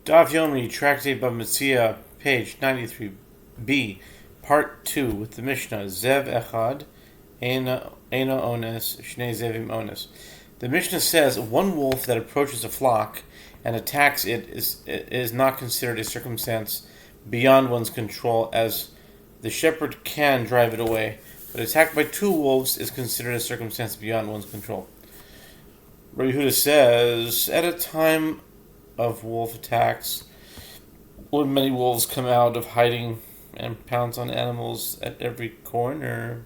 Daf Yomi, Tractate Bava Metzia, page 93b, part 2, with the Mishnah, Zev Echad, Eina Ones, Shnei Zevim Ones. The Mishnah says one wolf that approaches a flock and attacks it is not considered a circumstance beyond one's control, as the shepherd can drive it away, but attacked by two wolves is considered a circumstance beyond one's control. Rabbi Yehuda says, at a time of wolf attacks, when many wolves come out of hiding and pounce on animals at every corner,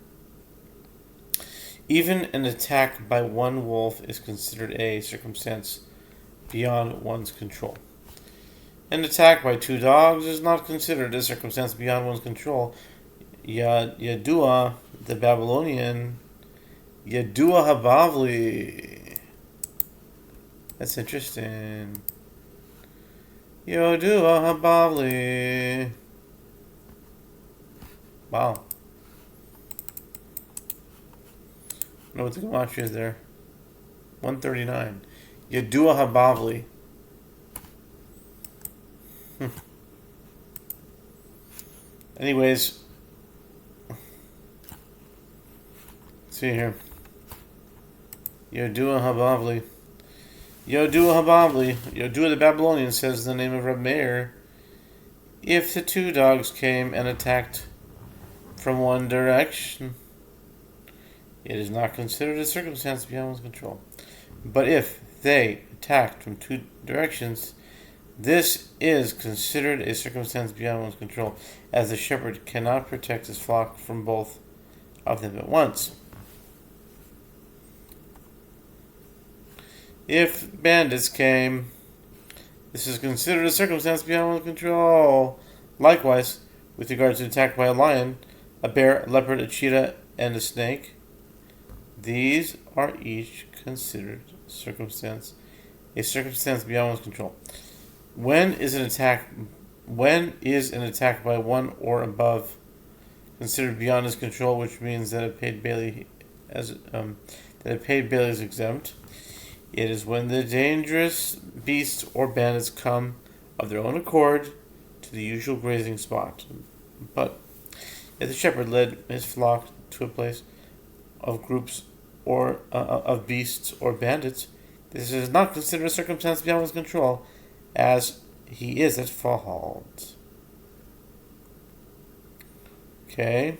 even an attack by one wolf is considered a circumstance beyond one's control. An attack by two dogs is not considered a circumstance beyond one's control. Yadua, the Babylonian, Yadua Habavli. That's interesting. Yodua Habavli. Wow. I don't know what the gematria is there. 139. Yodua Habavli. Anyways, let's see here. Yodua Habavli. Yodua Habavli. Yodua the Babylonian says in the name of Reb Meir, if the two dogs came and attacked from one direction, it is not considered a circumstance beyond one's control. But if they attacked from two directions, this is considered a circumstance beyond one's control, as the shepherd cannot protect his flock from both of them at once. If bandits came, this is considered a circumstance beyond one's control. Likewise, with regard to an attack by a lion, a bear, a leopard, a cheetah, and a snake, these are each considered a circumstance beyond one's control. When is an attack by one or above considered beyond his control, which means that a paid bailey is exempt? It is when the dangerous beasts or bandits come of their own accord to the usual grazing spot. But if the shepherd led his flock to a place of groups or of beasts or bandits, this is not considered a circumstance beyond his control, as he is at fault. Okay.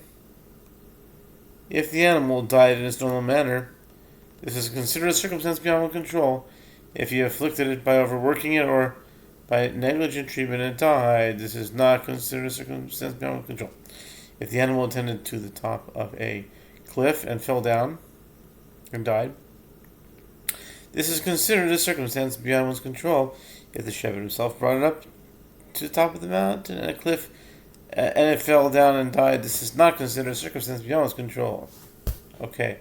If the animal died in its normal manner, this is considered a circumstance beyond one's control. If you afflicted it by overworking it or by negligent treatment and it died, this is not considered a circumstance beyond one's control. If the animal attended to the top of a cliff and fell down and died, this is considered a circumstance beyond one's control. If the shepherd himself brought it up to the top of the mountain and a cliff and it fell down and died, this is not considered a circumstance beyond one's control. Okay.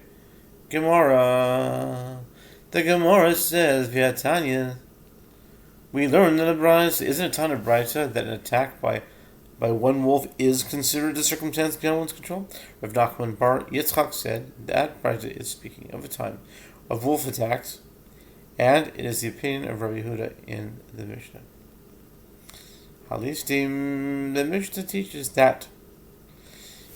Gemara. The Gemara says, via Tanya, we learn that isn't a ton of Brisa that an attack by one wolf is considered a circumstance beyond one's control? Rav Nachman bar Yitzchak said that Brisa is speaking of a time of wolf attacks, and it is the opinion of Rabbi Yehuda in the Mishnah. Halistim, the Mishnah teaches that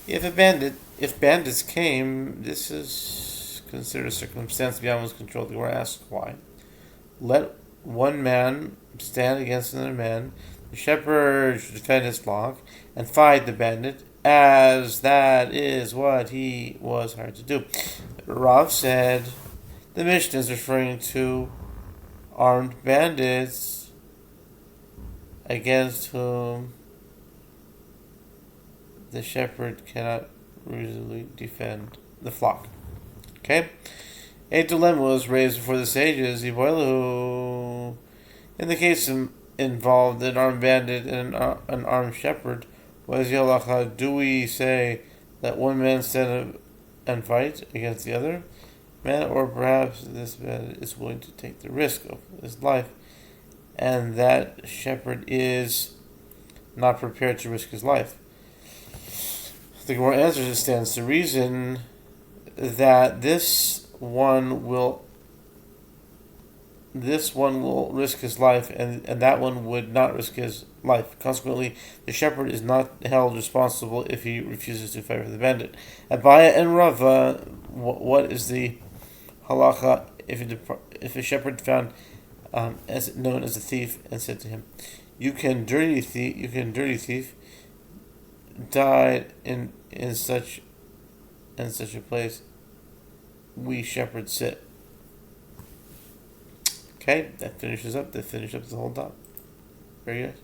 if bandits came, this is considered a circumstance beyond one's control. The Gemara asks why. Let one man stand against another man. The shepherd should defend his flock and fight the bandit, as that is what he was hired to do. Rav said the Mishnah is referring to armed bandits against whom the shepherd cannot reasonably defend the flock. Okay? A dilemma was raised before the sages. In the case involved an armed bandit and an armed shepherd, what is the halacha? Do we say that one man stand and fight against the other man, or perhaps this man is willing to take the risk of his life, and that shepherd is not prepared to risk his life? The Gemara answers it stands to reason that this one will this one will risk his life, and that one would not risk his life. Consequently, the shepherd is not held responsible if he refuses to fight for the bandit. Abaya and Rava, what is the halacha if a shepherd found as known as a thief and said to him, "You can dirty thief, died in such and such a place. We shepherds sit." Okay, that finishes up. That finished up the whole dot. Very good.